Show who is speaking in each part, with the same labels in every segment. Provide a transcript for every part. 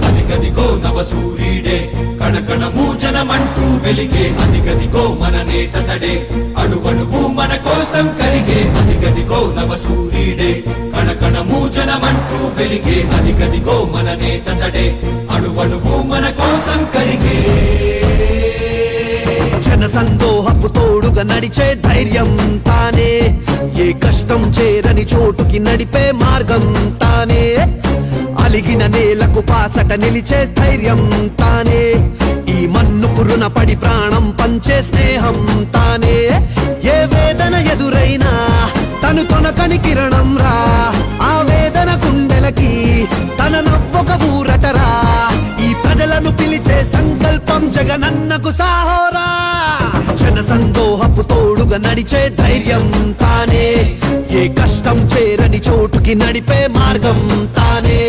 Speaker 1: అదిగదిగో నవ సూర్యుడే కణకణ మూచనమంటూ వెలిగే అదిగదిగో మన నేత తడే అణువణువు మన కోసం కరిగే అదిగదిగో నవ సూర్యుడే కణకణ మూచనమంటూ వెలిగే అదిగదిగో మన నేత తడే అణువణువు మన కోసం కరిగే
Speaker 2: జన సందోహపు తోడుగా నడిచే ధైర్యం తానే ఏ కష్టం చేరని చోటుకి నడిపే మార్గం తానే అలిగిన నేలకు పాసట నిలిచే ధైర్యం తానే ఈ మన్నుకు రుణపడి ప్రాణం పంచే స్నేహం తానే ఏ వేదన ఎదురైనా తను తొనకని కిరణం రా ఆ వేదన గుండెలకి తన నవ్వొక ఊరటరా ఈ ప్రజలను పిలిచే సంకల్పం జగనన్నకు సాహోరా జన సందోహపు తోడుగా నడిచే ధైర్యం తానే ఏ కష్టం చేరని చోటుకి నడిపే మార్గం తానే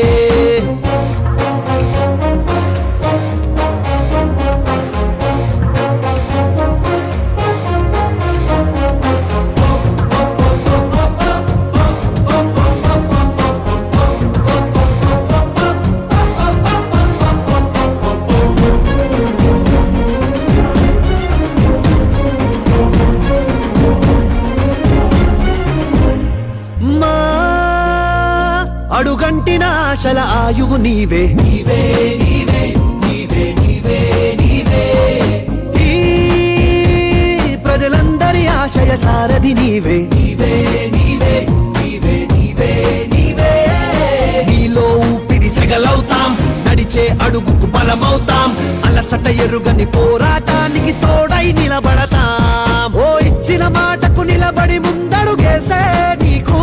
Speaker 2: అడుగంటిన ఆశల ఆయువు నీవే
Speaker 1: నీవే నీవే నీవే నీవే నీవే
Speaker 2: ఈ ప్రజలందరి ఆశయ సారథి నీవే
Speaker 1: నీవే నీవే నీవే నీవే నీవే
Speaker 2: నీలో ఊపిరి సెగలవుతాం నడిచే అడుగుకు బలమవుతాం అలసట ఎరుగని పోరాటానికి తోడై నిలబడతాం ఓ ఇచ్చిన మాటకు నిలబడి ముందడుగేసే నీకు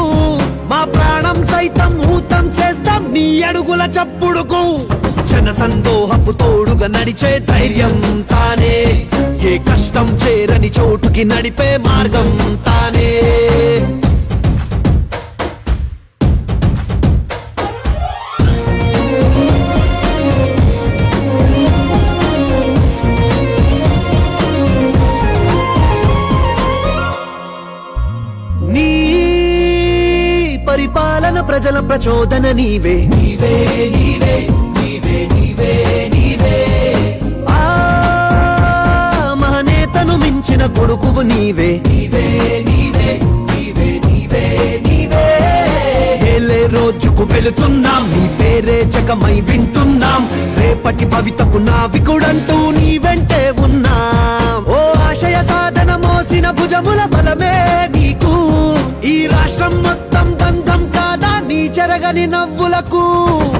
Speaker 2: మా ప్రాణం సైతం ఊతం చేస్తాం నీ అడుగుల చప్పుడుకు జన సందోహపు తోడుగా నడిచే ధైర్యం తానే ఏ కష్టం చేరని చోటుకి నడిపే మార్గం తానే పరిపాలన ప్రజల ప్రచోదన నీవే
Speaker 1: నీవే నీవే నీవే నీవే నీవే
Speaker 2: ఆ మహనేతను మించిన కొడుకువు నీవే
Speaker 1: నీవే నీవే నీవే నీవే నీవే
Speaker 2: ఏలే రోజుకు వెళుతున్నాం నీ పేరే జగమై వింటున్నాం రేపటి భవితకు నావికుడంటూ నీ వెంటే ఉన్నాం ఓ ఆశయ సాధన మోసిన భుజముల బలమే నీకు ఈ రాష్ట్రం మొత్తం బంధం కాదా నీ చెరగని నవ్వులకు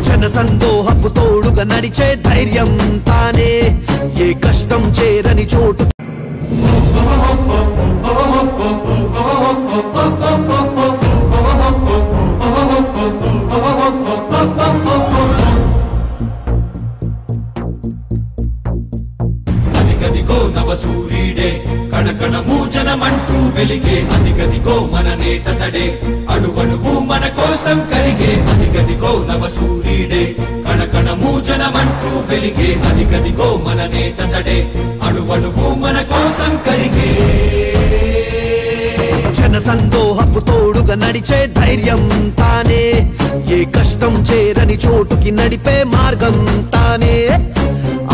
Speaker 2: జన సందోహపు తోడుగా నడిచే ధైర్యం తానే ఏ కష్టం చేరని చోటు
Speaker 1: అదిగదిగో నవ సూర్యుడే కణకణ మూచనమంటూ వెలిగే అదిగదిగో మన నేత తడే అణువణువు మన కోసం కరిగే అదిగదిగో నవ సూర్యుడే కణకణ మూచనమంటూ వెలిగే అదిగదిగో మన నేత తడే అణువణువు మన కోసం కరిగే
Speaker 2: జన సందోహపు తోడుగా నడిచే ధైర్యం తానే ఏ కష్టం చేరని చోటుకి నడిపే మార్గం తానే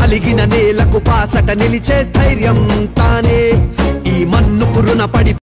Speaker 2: అలిగిన నేలకు పాసట నిలిచే ధైర్యం తానే ఈ మన్నుకు రుణపడి